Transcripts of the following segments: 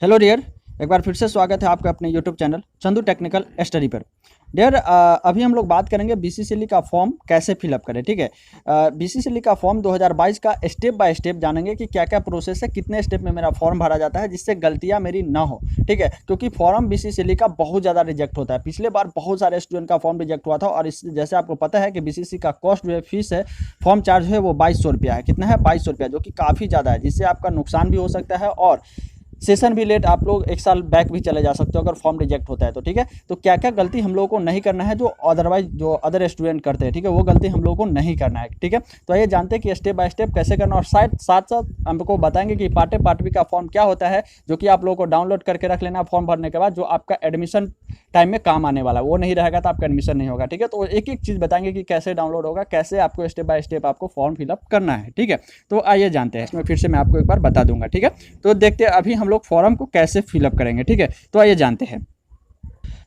Hello dear. एक बार फिर से स्वागत है आपका अपने YouTube channel Chandu technical study पर। डियर, अभी हम लोग बात करेंगे बीसीसीएल का फॉर्म कैसे फिलअप करें। ठीक है, बीसीसीएल का फॉर्म 2022 का स्टेप बाय स्टेप जानेंगे कि क्या क्या प्रोसेस है, कितने स्टेप में मेरा फॉर्म भरा जाता है जिससे गलतियां मेरी ना हो। ठीक है, क्योंकि फॉर्म बीसीसीएल का बहुत ज़्यादा रिजेक्ट होता है। पिछले बार बहुत सारे स्टूडेंट का फॉर्म रिजेक्ट हुआ था और इस जैसे आपको पता है कि बीसीसी का कॉस्ट जो है, फीस है, फॉर्म चार्ज है वो 2200 रुपया है। कितना है? 2200 रुपया, जो कि काफ़ी ज़्यादा है, जिससे आपका नुकसान भी हो सकता है और सेशन भी लेट, आप लोग एक साल बैक भी चले जा सकते हो अगर फॉर्म रिजेक्ट होता है तो। ठीक है, तो क्या क्या गलती हम लोगों को नहीं करना है जो अदरवाइज जो अदर स्टूडेंट करते हैं, ठीक है, वो गलती हम लोगों को नहीं करना है। ठीक है, तो आइए जानते हैं कि स्टेप बाय स्टेप कैसे करना, और साथ साथ हमको बताएंगे कि पार्ट बी का फॉर्म क्या होता है, जो कि आप लोगों को डाउनलोड करके रख लेना फॉर्म भरने के बाद, जो आपका एडमिशन टाइम में काम आने वाला है। वो नहीं रहेगा तो आपका एडमिशन नहीं होगा। ठीक है, तो एक एक चीज़ बताएंगे कि कैसे डाउनलोड होगा, कैसे आपको स्टेप बाय स्टेप आपको फॉर्म फिलअप करना है। ठीक है, तो आइए जानते हैं। इसमें फिर से मैं आपको एक बार बता दूंगा। ठीक है, तो देखते हैं अभी हम लोग फॉर्म को कैसे फिलअप करेंगे। ठीक है, तो आइए जानते हैं।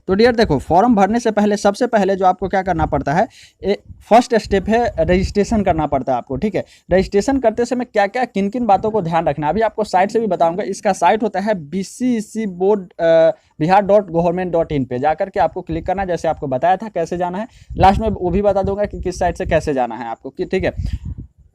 तो डियर देखो, फॉर्म भरने से पहले सबसे पहले जो आपको क्या करना पड़ता है, फर्स्ट स्टेप है रजिस्ट्रेशन करना पड़ता है आपको। ठीक है, रजिस्ट्रेशन करते समय क्या क्या किन किन बातों को ध्यान रखना है अभी आपको साइट से भी बताऊंगा। इसका साइट होता है BCEC बोर्ड बिहार.gov.in पे जाकर के आपको क्लिक करना है। जैसे आपको बताया था कैसे जाना है, लास्ट में वो भी बता दूंगा कि किस साइट से कैसे जाना है आपको। ठीक है,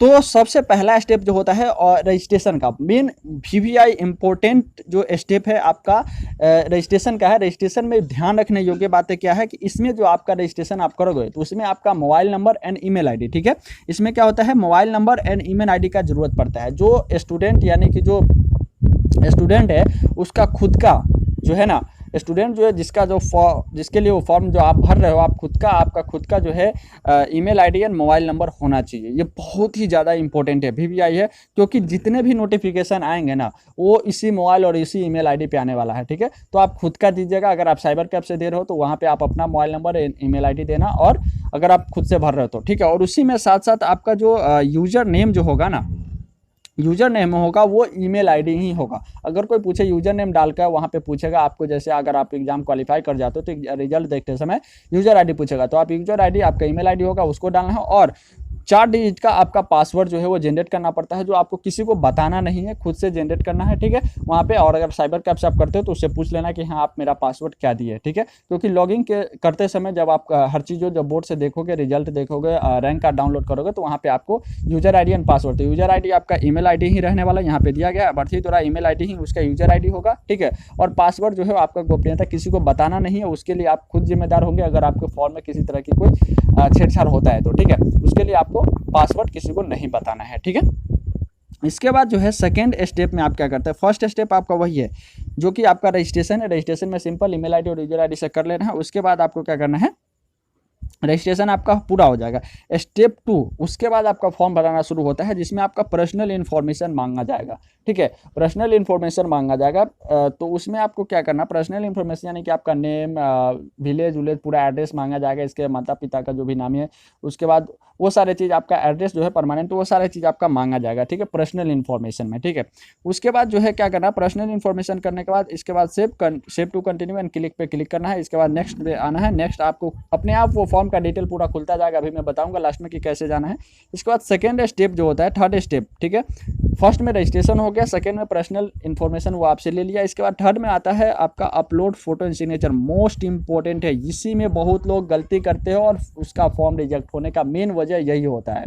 तो सबसे पहला स्टेप जो होता है और रजिस्ट्रेशन का मेन VVI इम्पोर्टेंट जो स्टेप है आपका रजिस्ट्रेशन का है। रजिस्ट्रेशन में ध्यान रखने योग्य बातें क्या है कि इसमें जो आपका रजिस्ट्रेशन आप करोगे तो उसमें आपका mobile number and email ID, ठीक है, इसमें क्या होता है, mobile number and email ID का जरूरत पड़ता है। जो स्टूडेंट यानी कि जो स्टूडेंट है उसका खुद का जो है ना, स्टूडेंट जो है जिसके लिए वो फॉर्म जो आप भर रहे हो, आप आपका खुद का जो है email ID and mobile number होना चाहिए। ये बहुत ही ज़्यादा इंपॉर्टेंट है, VVI है, क्योंकि जितने भी नोटिफिकेशन आएंगे ना वो इसी मोबाइल और इसी ईमेल आईडी पे आने वाला है। ठीक है, तो आप खुद का दीजिएगा। अगर आप साइबर कैफ से दे रहे हो तो वहाँ पे आप अपना मोबाइल नंबर ईमेल आईडी देना, और अगर आप खुद से भर रहे हो तो ठीक है। और उसी में साथ साथ आपका जो यूजर नेम जो होगा ना, यूजर नेम होगा वो ईमेल आईडी ही होगा। अगर कोई पूछे यूजर नेम डालकर, वहाँ पे पूछेगा आपको, जैसे अगर आप एग्जाम क्वालिफाई कर जाते हो तो रिजल्ट देखते समय यूजर आईडी पूछेगा, तो आप यूजर आईडी आपका ईमेल आईडी होगा उसको डालना है, और 4 डिजिट का आपका पासवर्ड जो है वो जनरेट करना पड़ता है, जो आपको किसी को बताना नहीं है, खुद से जनरेट करना है। ठीक है, वहाँ पे, और अगर साइबर कैफ से आप करते हो तो उससे पूछ लेना कि हाँ आप मेरा पासवर्ड क्या दिए। ठीक है, क्योंकि लॉगिंग करते समय जब आप हर चीज़ जब बोर्ड से देखोगे, रिजल्ट देखोगे, रैंक कार्ड डाउनलोड करोगे, तो वहाँ पे आपको यूजर आईडी एंड पासवर्ड, तो यूजर आईडी आपका ईमेल आईडी ही रहने वाला, यहाँ पे दिया गया भर्ती द्वारा ईमेल आईडी ही उसका यूजर आईडी होगा। ठीक है, और पासवर्ड जो है आपका गोपनीयता, किसी को बताना नहीं है, उसके लिए आप खुद जिम्मेदार होंगे अगर आपके फॉर्म में किसी तरह की कोई छेड़छाड़ होता है तो। ठीक है, उसके लिए आपको पासवर्ड किसी को नहीं बताना है। ठीक है, इसके बाद जो है सेकेंड स्टेप में आप क्या करते हैं, फर्स्ट स्टेप आपका वही है जो कि आपका रजिस्ट्रेशन है। रजिस्ट्रेशन में सिंपल ईमेल आईडी और यूजर आईडी से कर लेना है। उसके बाद आपको क्या करना है, रजिस्ट्रेशन आपका पूरा हो जाएगा। स्टेप 2, उसके बाद आपका फॉर्म भराना शुरू होता है, जिसमें आपका पर्सनल इन्फॉर्मेशन मांगा जाएगा। ठीक है, पर्सनल इन्फॉर्मेशन मांगा जाएगा, तो उसमें आपको क्या करना, पर्सनल इन्फॉर्मेशन यानी कि आपका नेम, विलेज पूरा एड्रेस मांगा जाएगा, इसके माता पिता का जो भी नाम है, उसके बाद वो सारे चीज़, आपका एड्रेस जो है परमानेंट, वो सारे चीज़ आपका मांगा जाएगा। ठीक है, पर्सनल इन्फॉर्मेशन में। ठीक है, उसके बाद जो है क्या करना, पर्सनल इन्फॉर्मेशन करने के बाद इसके बाद save to continue and click पे क्लिक करना है। इसके बाद नेक्स्ट पे आना है। नेक्स्ट आपको अपने आप वो फॉर्म का डिटेल पूरा खुलता जाएगा, अभी मैं बताऊंगा लास्ट में कि कैसे जाना है। इसके बाद सेकेंड स्टेप जो होता है, थर्ड स्टेप, ठीक है, फर्स्ट में रजिस्ट्रेशन हो गया, सेकेंड में पर्सनल इन्फॉर्मेशन वो आपसे ले लिया, इसके बाद थर्ड में आता है आपका upload photo and signature. Most important है, इसी में बहुत लोग गलती करते हैं और उसका फॉर्म रिजेक्ट होने का मेन वजह यही होता है।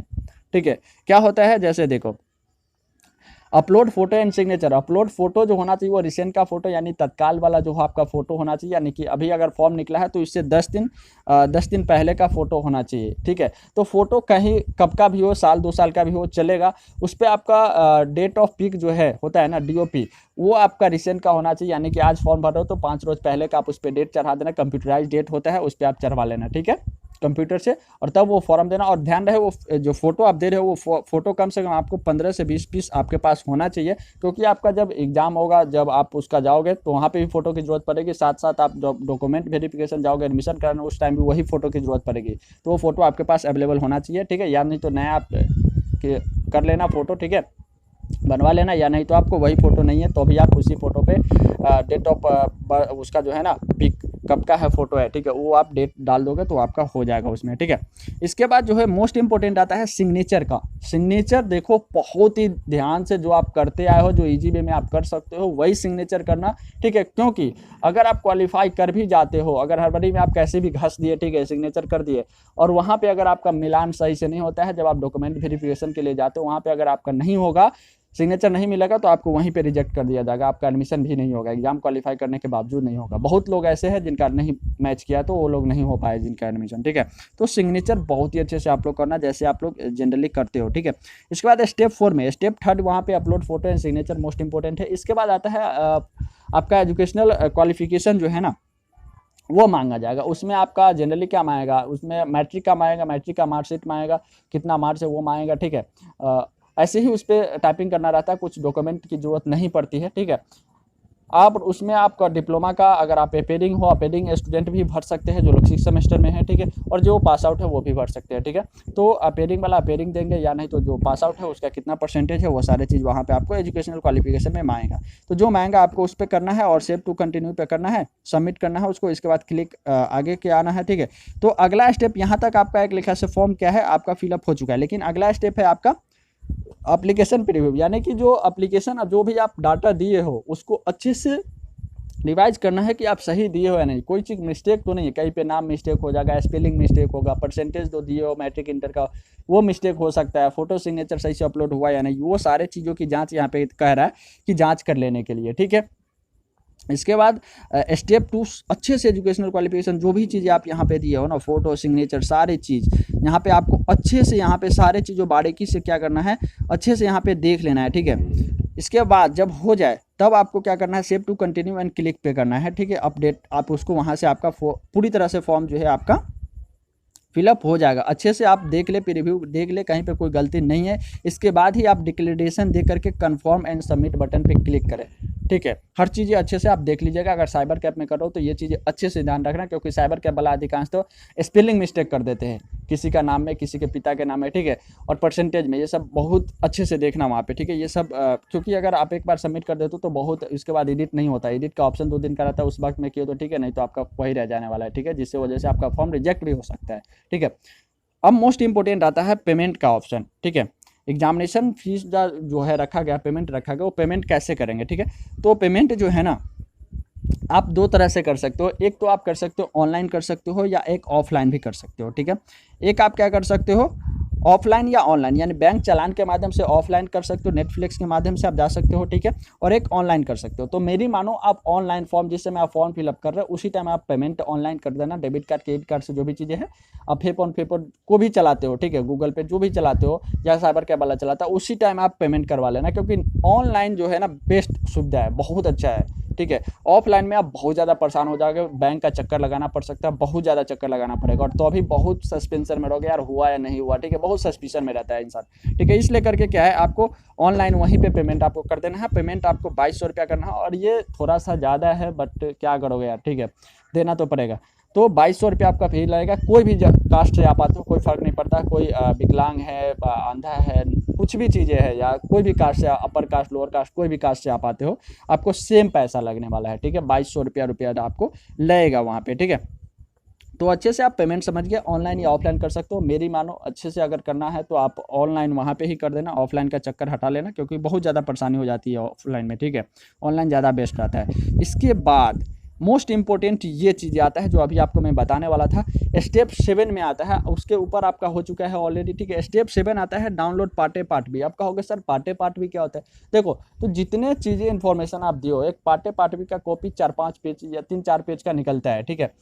ठीक है, क्या होता है, जैसे देखो, upload photo and signature. Upload photo जो होना चाहिए वो रिसेंट का फोटो यानी तत्काल वाला जो आपका फोटो होना चाहिए, यानी कि अभी अगर फॉर्म निकला है तो इससे 10 दिन पहले का फोटो होना चाहिए। ठीक है, तो फोटो कहीं कब का भी हो, साल 2 साल का भी हो चलेगा, उस पर आपका डेट ऑफ पिक जो है होता है ना, DOP, वो आपका रिसेंट का होना चाहिए, यानी कि आज फॉर्म भर रहे हो तो 5 रोज पहले का आप उस पर डेट चढ़ा देना। कंप्यूटराइज डेट होता है, उस पर आप चढ़वा लेना। ठीक है, कंप्यूटर से, और तब वो फॉर्म देना। और ध्यान रहे वो जो फोटो आप दे रहे हो वो फोटो कम से कम आपको 15 से 20 पीस आपके पास होना चाहिए, क्योंकि आपका जब एग्जाम होगा, जब आप उसका जाओगे तो वहाँ पे भी फोटो की जरूरत पड़ेगी। साथ साथ आप जब डॉक्यूमेंट वेरिफिकेशन जाओगे एडमिशन कराने, उस टाइम भी वही फोटो की जरूरत पड़ेगी, तो वो फोटो आपके पास अवेलेबल होना चाहिए। ठीक है, या नहीं तो नया आप कर लेना फोटो, ठीक है, बनवा लेना, या नहीं तो आपको वही फोटो नहीं है तो भी आप उसी फोटो पे डेट ऑफ उसका जो है ना पिक कब का है फोटो है, ठीक है, वो आप डेट डाल दोगे तो आपका हो जाएगा उसमें, ठीक है। इसके बाद जो है मोस्ट इंपॉर्टेंट आता है सिग्नेचर का। सिग्नेचर देखो बहुत ही ध्यान से जो आप करते आए हो, जो इजी वे में आप कर सकते हो वही सिग्नेचर करना, ठीक है। क्योंकि अगर आप क्वालिफाई कर भी जाते हो, अगर हड़बड़ी में आप कैसे भी घस दिए, ठीक है, सिग्नेचर कर दिए, और वहाँ पे अगर आपका मिलान सही से नहीं होता है, जब आप डॉक्यूमेंट वेरिफिकेशन के लिए जाते हो वहाँ पे अगर आपका नहीं होगा, सिग्नेचर नहीं मिलेगा, तो आपको वहीं पे रिजेक्ट कर दिया जाएगा, आपका एडमिशन भी नहीं होगा, एग्जाम क्वालिफाई करने के बावजूद नहीं होगा। बहुत लोग ऐसे हैं जिनका नहीं मैच किया तो वो लोग नहीं हो पाए जिनका एडमिशन, ठीक है। तो सिग्नेचर बहुत ही अच्छे से आप लोग करना, जैसे आप लोग जनरली करते हो, ठीक है। इसके बाद स्टेप 4 में, स्टेप 3 वहाँ पे upload photo and signature most important है। इसके बाद आता है आपका एजुकेशनल क्वालिफिकेशन जो है ना वो मांगा जाएगा। उसमें आपका जनरली क्या मांगेगा, उसमें मैट्रिक का मांगेगा, मैट्रिक का मार्कशीट मांगेगा, कितना मार्क्स है वो मांगेगा, ठीक है। ऐसे ही उस पर टाइपिंग करना रहता है, कुछ डॉक्यूमेंट की जरूरत नहीं पड़ती है, ठीक है। आप उसमें आपका डिप्लोमा का, अगर आप अपेयरिंग हो, अपेयरिंग स्टूडेंट भी भर सकते हैं जो लोग 6 सेमेस्टर में है, ठीक है, और जो पास आउट है वो भी भर सकते हैं, ठीक है। तो अपेयरिंग वाला अपेयरिंग देंगे, या नहीं तो जो पास आउट है उसका कितना परसेंटेज है वो सारी चीज़ वहाँ पे आपको एजुकेशनल क्वालिफिकेशन में मांगेगा। तो जो मांगेगा आपको उस पर करना है और सेव टू कंटिन्यू पे करना है, सबमिट करना है उसको। इसके बाद क्लिक आगे के आना है, ठीक है। तो अगला स्टेप यहाँ तक आपका एक लिखा से फॉर्म क्या है आपका फिलअप हो चुका है, लेकिन अगला स्टेप है आपका एप्लीकेशन प्रीव्यू, यानी कि जो एप्लीकेशन जो भी आप डाटा दिए हो उसको अच्छे से रिवाइज करना है कि आप सही दिए हो या नहीं, कोई चीज़ मिस्टेक तो नहीं है, कहीं पे नाम मिस्टेक हो जाएगा, स्पेलिंग मिस्टेक होगा, परसेंटेज तो दिए हो मैट्रिक इंटर का वो मिस्टेक हो सकता है, फोटो सिग्नेचर सही से अपलोड हुआ या नहीं, वो सारे चीज़ों की जांच यहाँ पे कह रहा है कि जांच कर लेने के लिए, ठीक है। इसके बाद स्टेप 2 अच्छे से एजुकेशनल क्वालिफिकेशन जो भी चीज़ें आप यहाँ पे दिए हो ना, फोटो सिग्नेचर सारी चीज़ यहाँ पे आपको अच्छे से यहाँ पे सारे चीज़ों बारीकी से क्या करना है, अच्छे से यहाँ पे देख लेना है, ठीक है। इसके बाद जब हो जाए तब आपको क्या करना है, save to continue and click पे करना है, ठीक है। अपडेट आप उसको वहाँ से आपका पूरी तरह से फॉर्म जो है आपका फिलअप हो जाएगा। अच्छे से आप देख ले, रिव्यू देख ले, कहीं पे कोई गलती नहीं है। इसके बाद ही आप डिक्लेरेशन दे करके कन्फर्म एंड सबमिट बटन पे क्लिक करें, ठीक है। हर चीज़ें अच्छे से आप देख लीजिएगा। अगर साइबर कैब में कर रहे हो तो ये चीज़ें अच्छे से ध्यान रखना, क्योंकि साइबर कैब वाला अधिकांश तो स्पेलिंग मिस्टेक कर देते हैं, किसी का नाम में, किसी के पिता के नाम में, ठीक है, और परसेंटेज में, ये सब बहुत अच्छे से देखना वहाँ पे, ठीक है। ये सब क्योंकि अगर आप एक बार सबमिट कर देते हो तो बहुत इसके बाद एडिट नहीं होता, एडिट का ऑप्शन 2 दिन का रहता है, उस वक्त में किए तो ठीक है, नहीं तो आपका वही रह जाने वाला है, ठीक है, जिससे वजह से आपका फॉर्म रिजेक्ट भी हो सकता है, ठीक है। अब मोस्ट इंपॉर्टेंट आता है पेमेंट का ऑप्शन, ठीक है। एग्जामिनेशन फीस जो है रखा गया, पेमेंट रखा गया, वो पेमेंट कैसे करेंगे, ठीक है। तो पेमेंट जो है ना आप 2 तरह से कर सकते हो, एक तो आप कर सकते हो ऑनलाइन कर सकते हो, या एक ऑफलाइन भी कर सकते हो, ठीक है। एक आप क्या कर सकते हो, ऑफलाइन या ऑनलाइन, यानी बैंक चालान के माध्यम से ऑफलाइन कर सकते हो, नेटफ्लिक्स के माध्यम से आप जा सकते हो, ठीक है, और एक ऑनलाइन कर सकते हो। तो मेरी मानो आप ऑनलाइन फॉर्म, जिस समय आप फॉर्म फिलअप कर रहे हो उसी टाइम आप पेमेंट ऑनलाइन कर देना, डेबिट कार्ड क्रेडिट कार्ड से जो भी चीज़ें हैं, आप पे को भी चलाते हो, ठीक है, गूगल पे जो भी चलाते हो या साइबर कैब वाला चलाता है, उसी टाइम आप पेमेंट करवा लेना, क्योंकि ऑनलाइन जो है ना बेस्ट सुविधा है, बहुत अच्छा है, ठीक है। ऑफलाइन में आप बहुत ज़्यादा परेशान हो जाओगे, बैंक का चक्कर लगाना पड़ सकता है, बहुत ज़्यादा चक्कर लगाना पड़ेगा, और तो अभी बहुत सस्पेंशन में रहोगे, यार हुआ या नहीं हुआ, ठीक है, बहुत सस्पिशन में रहता है इंसान, ठीक है। इसलिए करके क्या है, आपको ऑनलाइन वहीं पे पेमेंट आपको कर देना है। पेमेंट आपको 2200 रुपया करना है, और ये थोड़ा सा ज़्यादा है, बट क्या करोगे यार, ठीक है, देना तो पड़ेगा। तो 2200 रुपया आपका फी लगेगा। कोई भी कास्ट से आप आते हो कोई फ़र्क नहीं पड़ता, कोई विकलांग है, अंधा है, कुछ भी चीज़ें है, या कोई भी कास्ट से, अपर कास्ट लोअर कास्ट कोई भी कास्ट से आप आते हो, आपको सेम पैसा लगने वाला है, ठीक है। 2200 रुपया आपको लगेगा वहाँ पे, ठीक है। तो अच्छे से आप पेमेंट समझ गए, ऑनलाइन या ऑफलाइन कर सकते हो। मेरी मानो अच्छे से अगर करना है तो आप ऑनलाइन वहाँ पे ही कर देना, ऑफलाइन का चक्कर हटा लेना, क्योंकि बहुत ज़्यादा परेशानी हो जाती है ऑफलाइन में, ठीक है। ऑनलाइन ज़्यादा बेस्ट रहता है। इसके बाद मोस्ट इंपॉर्टेंट ये चीज़ें आता है जो अभी आपको मैं बताने वाला था, स्टेप 7 में आता है, उसके ऊपर आपका हो चुका है ऑलरेडी, ठीक है। स्टेप 7 आता है download part A part B. आप कहोगे sir part A part B क्या होता है? देखो, तो जितने चीज़ें इन्फॉर्मेशन आप दिए हो, एक पार्ट ए पार्ट बी का कॉपी 4-5 पेज या 3-4 पेज का निकलता है, ठीक है।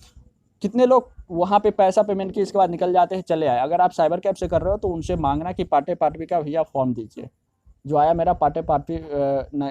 कितने लोग वहाँ पे पैसा पेमेंट किए इसके बाद निकल जाते हैं, चले आए। अगर आप साइबर कैब से कर रहे हो तो उनसे मांगना कि पार्ट ए पार्ट बी का भैया फॉर्म दीजिए, जो आया मेरा part A part B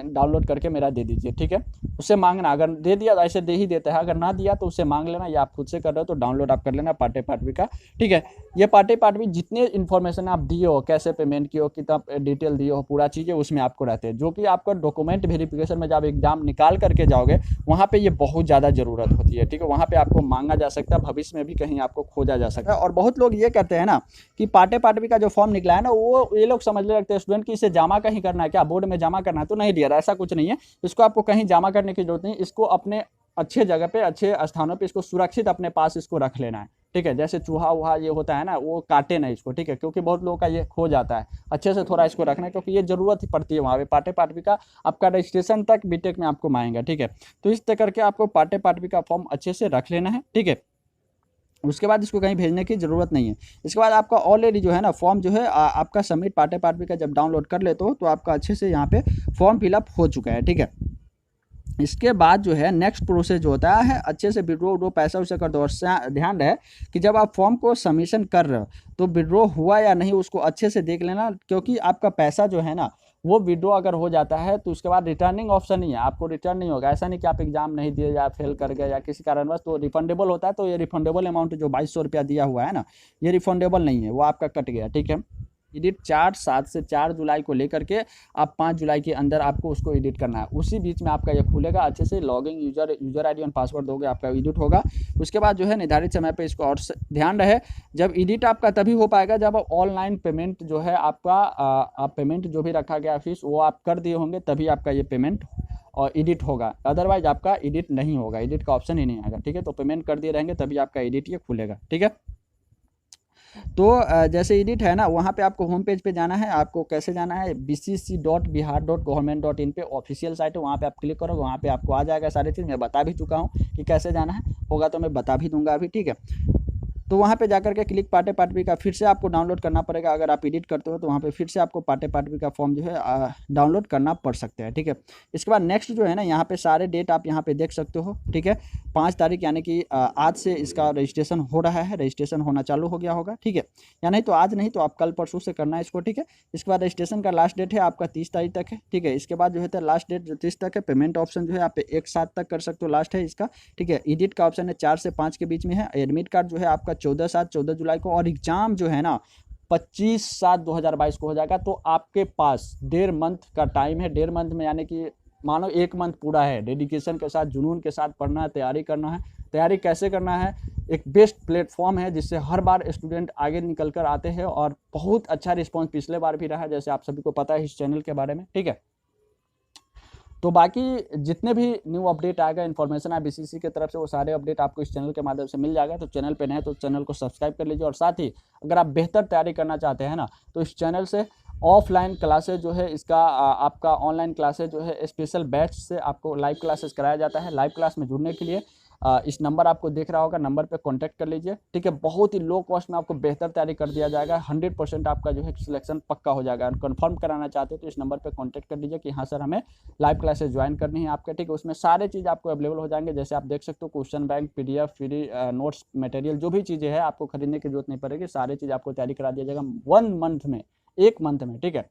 download करके मेरा दे दीजिए, ठीक है। उससे मांगना, अगर दे दिया तो ऐसे दे ही देता है, अगर ना दिया तो उससे मांग लेना, या आप खुद से कर रहे हो तो डाउनलोड आप कर लेना पार्ट ए पार्ट बी का, ठीक है। ये पार्ट ए पार्ट बी जितने इन्फॉर्मेशन आप दिए हो, कैसे पेमेंट किए हो, कितना डिटेल दिए हो, पूरा चीज़ें उसमें आपको रहते हैं, जो कि आपका डॉक्यूमेंट वेरिफिकेशन में जब एग्जाम निकाल करके जाओगे वहाँ पे ये बहुत ज़्यादा ज़रूरत होती है, ठीक है। वहाँ पे आपको मांगा जा सकता है, भविष्य में भी कहीं आपको खोजा जा सकता है। और बहुत लोग ये कहते हैं ना कि पार्ट ए पार्ट बी का जो फॉर्म निकला है ना, वो ये लोग समझने लगते हैं स्टूडेंट की इसे जमा कहीं करना है क्या, बोर्ड में जमा करना है, तो नहीं डियर, ऐसा कुछ नहीं है। इसको आपको कहीं जमा करने की जरूरत नहीं, इसको अपने अच्छे जगह पे, अच्छे स्थानों पे इसको सुरक्षित अपने पास इसको रख लेना है, ठीक है। जैसे चूहा वूहा ये होता है ना, वो काटे नहीं इसको, ठीक है, क्योंकि बहुत लोगों का ये खो जाता है। अच्छे से थोड़ा इसको रखना है, क्योंकि ये जरूरत ही पड़ती है वहाँ पे। पाटे पाटवी का आपका रजिस्ट्रेशन तक बीटेक में आपको मांगेगा, ठीक है। तो इस तरह करके आपको पाटे पाटवी का फॉर्म अच्छे से रख लेना है, ठीक है। उसके बाद इसको कहीं भेजने की ज़रूरत नहीं है। इसके बाद आपका ऑलरेडी जो है ना फॉर्म जो है आपका सबमिट पाटे पाटवी का जब डाउनलोड कर लेते हो तो आपका अच्छे से यहाँ पे फॉर्म फिलअप हो चुका है, ठीक है। इसके बाद जो है नेक्स्ट प्रोसेस जो होता है, अच्छे से विड्रो पैसा उसे कर दो। और ध्यान रहे कि जब आप फॉर्म को सबमिशन कर रहे हो तो विड्रो हुआ या नहीं उसको अच्छे से देख लेना, क्योंकि आपका पैसा जो है ना वो विड्रो अगर हो जाता है तो उसके बाद रिटर्निंग ऑप्शन नहीं है, आपको रिटर्न नहीं होगा। ऐसा नहीं कि आप एग्जाम नहीं दिए या फेल कर गए या किसी कारणवश, तो रिफंडेबल होता है। तो ये रिफंडेबल अमाउंट जो 2200 रुपया दिया हुआ है ना, ये रिफंडेबल नहीं है, वो आपका कट गया, ठीक है। एडिट चार्ट 7 से 4 जुलाई को लेकर के आप 5 जुलाई के अंदर आपको उसको एडिट करना है। उसी बीच में आपका ये खुलेगा, अच्छे से लॉगिंग यूजर आईडी और पासवर्ड दोगे, आपका एडिट होगा। उसके बाद जो है निर्धारित समय पे इसको, और ध्यान रहे जब एडिट आपका तभी हो पाएगा जब आप ऑनलाइन पेमेंट जो है आपका आप पेमेंट जो भी रखा गया फीस वो आप कर दिए होंगे, तभी आपका ये पेमेंट और एडिट होगा। अदरवाइज आपका एडिट नहीं होगा, एडिट का ऑप्शन ही नहीं आएगा, ठीक है। तो पेमेंट कर दिए रहेंगे तभी आपका एडिट ये खुलेगा, ठीक है। तो जैसे एडिट है ना, वहाँ पे आपको होम पेज पे जाना है। आपको कैसे जाना है, bcc.bihar.government.in पे ऑफिशियल साइट है, वहाँ पे आप क्लिक करोगे, वहाँ पे आपको आ जाएगा सारी चीज़। मैं बता भी चुका हूँ कि कैसे जाना है, होगा तो मैं बता भी दूंगा अभी, ठीक है। तो वहाँ पे जाकर के क्लिक पाटे पाटवी का फिर से आपको डाउनलोड करना पड़ेगा। अगर आप एडिट करते हो तो वहाँ पे फिर से आपको पाटे पाटवी का फॉर्म जो है डाउनलोड करना पड़ सकता है, ठीक है। इसके बाद नेक्स्ट जो है ना, यहाँ पे सारे डेट आप यहाँ पे देख सकते हो, ठीक है। 5 तारीख यानी कि आज से इसका रजिस्ट्रेशन हो रहा है, रजिस्ट्रेशन होना चालू हो गया होगा, ठीक है। या नहीं तो आज नहीं तो आप कल परसों से करना है इसको, ठीक है। इसके बाद रजिस्ट्रेशन का लास्ट डेट है आपका 30 तारीख तक है, ठीक है। इसके बाद जो है लास्ट डेट जो 30 तक है, पेमेंट ऑप्शन जो है आप 1/7 तक कर सकते हो, लास्ट है इसका, ठीक है। एडिट का ऑप्शन है 4 से 5 के बीच में है। एडमिट कार्ड जो है आपका 14 जुलाई को, और एग्जाम जो है ना 25/7/2022 को हो जाएगा। तो आपके पास 1.5 मंथ का टाइम है। 1.5 मंथ में यानी कि मानो 1 मंथ पूरा है, डेडिकेशन के साथ जुनून के साथ पढ़ना है, तैयारी करना है। तैयारी कैसे करना है, एक बेस्ट प्लेटफॉर्म है जिससे हर बार स्टूडेंट आगे निकल कर आते हैं, और बहुत अच्छा रिस्पॉन्स पिछले बार भी रहा है, जैसे आप सभी को पता है इस चैनल के बारे में, ठीक है। तो बाकी जितने भी न्यू अपडेट आएगा, इन्फॉर्मेशन है बीसीसी की तरफ से, वो सारे अपडेट आपको इस चैनल के माध्यम से मिल जाएगा। तो चैनल पे नए तो चैनल को सब्सक्राइब कर लीजिए। और साथ ही अगर आप बेहतर तैयारी करना चाहते हैं ना, तो इस चैनल से ऑफलाइन क्लासेज जो है इसका आपका ऑनलाइन क्लासेज जो है स्पेशल बैच से आपको लाइव क्लासेस कराया जाता है। लाइव क्लास में जुड़ने के लिए इस नंबर आपको दिख रहा होगा, नंबर पे कांटेक्ट कर लीजिए, ठीक है। बहुत ही लो कॉस्ट में आपको बेहतर तैयारी कर दिया जाएगा। 100% आपका जो है सिलेक्शन पक्का हो जाएगा। कंफर्म कराना चाहते हो तो इस नंबर पे कांटेक्ट कर लीजिए कि हाँ सर हमें लाइव क्लासेस ज्वाइन करनी है आपके, ठीक है। उसमें सारे चीज़ आपको अवेलेबल हो जाएंगे, जैसे आप देख सकते हो question bank, PDF, free notes, material, जो भी चीज़ें हैं आपको खरीदने की जरूरत नहीं पड़ेगी। सारी चीज़ आपको तैयारी करा दिया जाएगा 1 मंथ में, 1 मंथ में, ठीक है।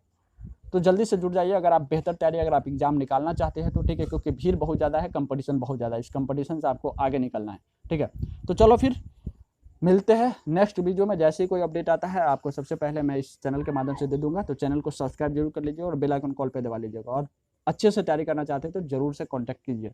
तो जल्दी से जुड़ जाइए अगर आप बेहतर तैयारी, अगर आप एग्जाम निकालना चाहते हैं तो, ठीक है। क्योंकि भीड़ बहुत ज़्यादा है, कंपटीशन बहुत ज़्यादा है, इस कंपटीशन से आपको आगे निकलना है, ठीक है। तो चलो फिर मिलते हैं नेक्स्ट वीडियो में। जैसे ही कोई अपडेट आता है आपको सबसे पहले मैं इस चैनल के माध्यम से दे दूंगा। तो चैनल को सब्सक्राइब जरूर कर लीजिए और बेल आइकन कॉल पे दबा लीजिएगा। और अच्छे से तैयारी करना चाहते हैं तो जरूर से कॉन्टैक्ट कीजिए।